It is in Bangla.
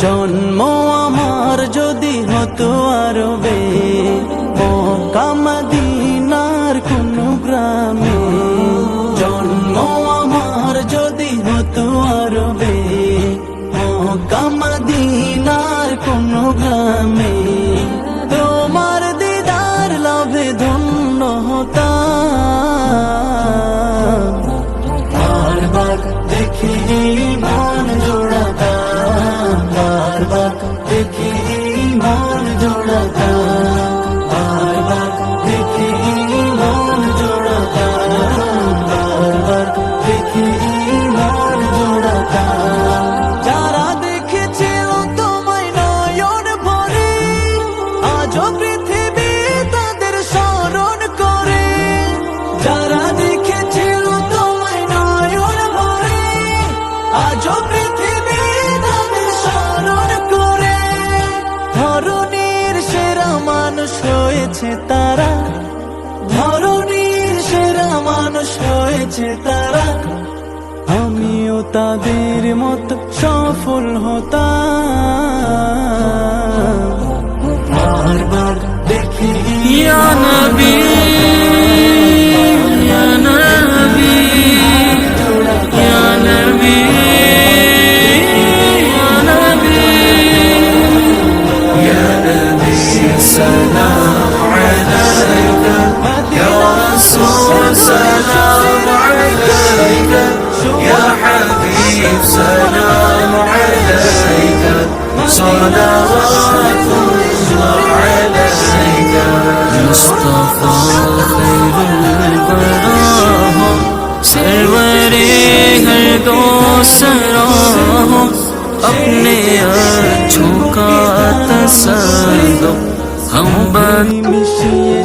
জন্ম আমার যদি হতো আরবে, মক্কা মদিনার কোন গ্রামে। জন্ম আমার যদি হতো আরবে, মক্কা মদিনার কোন গ্রামে। তোমার দিদার লাভে ধন্য হতাম, বারবার দেখি মন জোড়াতাম, বারবার দেখি মন জোড়াতাম, বারবার দেখি মন জোড়াতাম, বারবার দেখি মন জোড়াতাম। যারা দেখেছিল তোমায় নয়ন ভরে, আজও পৃথিবী তাদের স্মরণ করে। যারা দেখেছিল তোমায় নয়ন ভরে, আজও পৃথিবী তাদের স্মরণ করে। ধরণীর সেরা মানুষ হয়েছে তারা, ধরণীর সেরা মানুষ হয়েছে তারা। আমিও তাদের মতো সফল হতাম, বারবার দেখি ইয়া নবী ইয়া নবী ইয়া নবী ইয়া নবী ইয়া নবী সালাম আলাইকা ইয়া রাসূল সালাম আলাইকা ইয়া হাবিব সালাম আলাইকা সালাওয়াতুল্লাহ আলাইকা মুস্তাফা খৈরুল বরাহ सरवरे हर दो सराह अपने अच्छों का तसल्लुम हम মিশিয়ে